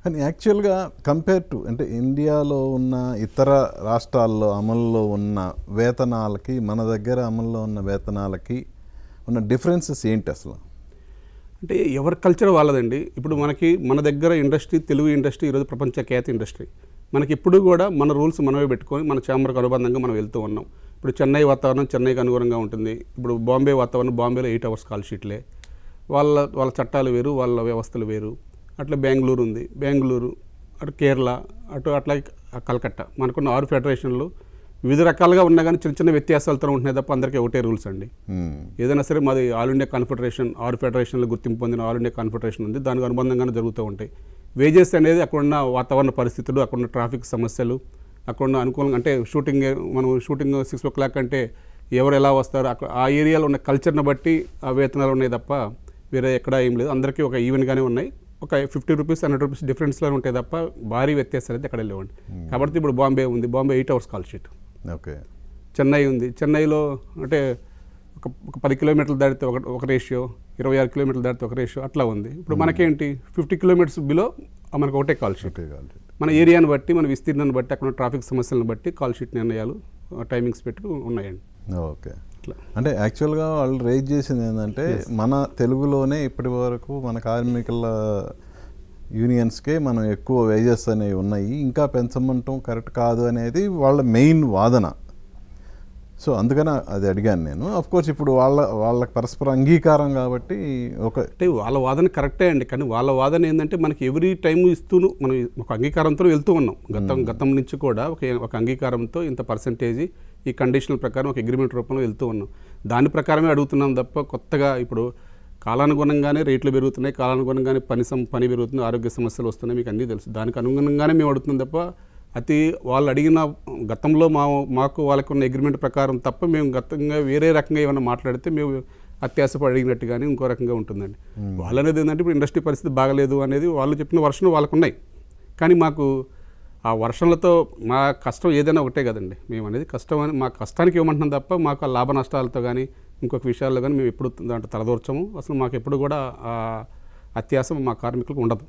కానీ యాక్చువల్గా compare to అంటే ఇండియాలో ఉన్న ఇతర రాష్ట్రాల్లో అమల్లో ఉన్న వేతనాలకి మన దగ్గర అమల్లో ఉన్న వేతనాలకి ఉన్న డిఫరెన్సెస్ ఏంటి అసలు? అంటే ఎవరి కల్చర్ వాళ్ళదండి. ఇప్పుడు మనకి మన దగ్గర ఇండస్ట్రీ, తెలుగు ఇండస్ట్రీ ఈరోజు ప్రపంచ ఖ్యాతి ఇండస్ట్రీ. మనకి ఇప్పుడు కూడా మన రూల్స్ మనమే పెట్టుకొని మన ఛాంబర్కి అనుబంధంగా మనం వెళ్తూ ఉన్నాం. ఇప్పుడు చెన్నై వాతావరణం చెన్నైకి అనుగుణంగా ఉంటుంది. ఇప్పుడు బాంబే వాతావరణం బాంబేలో 8 hours కాల్ షీట్లే. వాళ్ళ చట్టాలు వేరు, వాళ్ళ వ్యవస్థలు వేరు. అట్లా బెంగళూరు ఉంది, బెంగళూరు అటు కేరళ అట్లాగే కలకత్తా. మనకున్న 6 ఫెడరేషన్లు వివిధ రకాలుగా ఉన్నా కానీ చిన్న చిన్న వ్యత్యాసాలతో ఉంటున్నాయి తప్ప అందరికీ ఒకటే రూల్స్ అండి. ఏదైనా సరే మాది ఆల్ ఇండియా కాన్ఫెడరేషన్, 6 ఫెడరేషన్లు గుర్తింపు పొందిన ఆల్ ఇండియా కాన్ఫెడరేషన్ ఉంది. దానికి అనుబంధంగానే జరుగుతూ ఉంటాయి. వేజెస్ అనేది అక్కడున్న వాతావరణ పరిస్థితులు, అక్కడున్న ట్రాఫిక్ సమస్యలు, అక్కడున్న అనుకూలంగా అంటే మనం షూటింగ్ 6 o'clock అంటే ఎవరు ఎలా వస్తారు అక్కడ ఆ ఏరియాలో ఉన్న కల్చర్ని బట్టి ఆ వేతనాలు ఉన్నాయి తప్ప వేరే ఎక్కడ ఏం లేదు. అందరికీ ఒక ఈవెన్గానే ఉన్నాయి. ఒక 50 రూపీస్ 100 రూపీస్ డిఫరెన్స్లో ఉంటాయి తప్ప భారీ వ్యత్యాసాలు అయితే ఎక్కడ లేవండి. కాబట్టి ఇప్పుడు బాంబే ఉంది, Bombay 8 hours call sheet. Okay. Chennai ఉంది, చెన్నైలో అంటే ఒక 10 kilometers దాటితే ఒక రేషియో, 26 kilometers దాటితే ఒక రేషియో అట్లా ఉంది. ఇప్పుడు మనకేంటి 50 kilometers బిలో మనకు ఒకటే కాల్ షీట్. మన ఏరియాని బట్టి, మన విస్తీర్ణాన్ని బట్టి, అక్కడ ట్రాఫిక్ సమస్యలను బట్టి కాల్ షీట్ నిర్ణయాలు టైమింగ్స్ పెట్టి ఉన్నాయండి. ఓకే. అంటే యాక్చువల్గా వాళ్ళు రేజ్ చేసింది ఏంటంటే మన తెలుగులోనే ఇప్పటి వరకు మన కార్మికుల యూనియన్స్కే మనం ఎక్కువ వేజెస్ అనేవి ఉన్నాయి, ఇంకా పెంచమంటాం కరెక్ట్ కాదు అనేది వాళ్ళ మెయిన్ వాదన. సో అందుకని అది అడిగాను నేను. అఫ్కోర్స్ ఇప్పుడు వాళ్ళ పరస్పర అంగీకారం కాబట్టి అంటే వాళ్ళ వాదన కరెక్టే అండి. కానీ వాళ్ళ వాదన ఏంటంటే మనకి ఎవ్రీ టైం ఇస్తూను మనం ఒక అంగీకారంతో వెళ్తూ ఉన్నాం. గతం నుంచి కూడా ఒక అంగీకారంతో ఇంత పర్సంటేజ్ ఈ కండిషనల్ ప్రకారం ఒక అగ్రిమెంట్ రూపంలో వెళ్తూ ఉన్నాం. దాని ప్రకారమే అడుగుతున్నాం తప్ప కొత్తగా ఇప్పుడు కాలానుగుణంగానే రేట్లు పెరుగుతున్నాయి, కాలానుగుణంగానే పని పెరుగుతుంది, ఆరోగ్య సమస్యలు వస్తున్నాయి, మీకు అన్నీ తెలుసు. దానికి అనుగుణంగానే మేము అడుగుతున్నాం తప్ప వాళ్ళు అడిగిన గతంలో మాకు వాళ్ళకు ఉన్న అగ్రిమెంట్ ప్రకారం తప్ప మేము గతంగా వేరే రకంగా ఏమైనా మాట్లాడితే మేము అత్యాశపడి అడిగినట్టు కానీ ఇంకో రకంగా ఉంటుందండి. వాళ్ళు అనేది ఏంటంటే ఇప్పుడు ఇండస్ట్రీ పరిస్థితి బాగలేదు అనేది వాళ్ళు చెప్పిన వర్షన్లు వాళ్ళకు ఉన్నాయి. కానీ మాకు ఆ వర్షన్లతో మా కష్టం ఏదైనా ఒకటే కదండి. మేము అనేది కష్టం అని మా కష్టానికి ఇవ్వమంటున్నాం తప్ప మాకు ఆ లాభ నష్టాలతో కానీ ఇంకొక విషయాల్లో కానీ మేము ఎప్పుడు దాంట్లో తలదూర్చము. అసలు మాకు ఎప్పుడు కూడా అత్యాశం మా కార్మికులకు ఉండదు.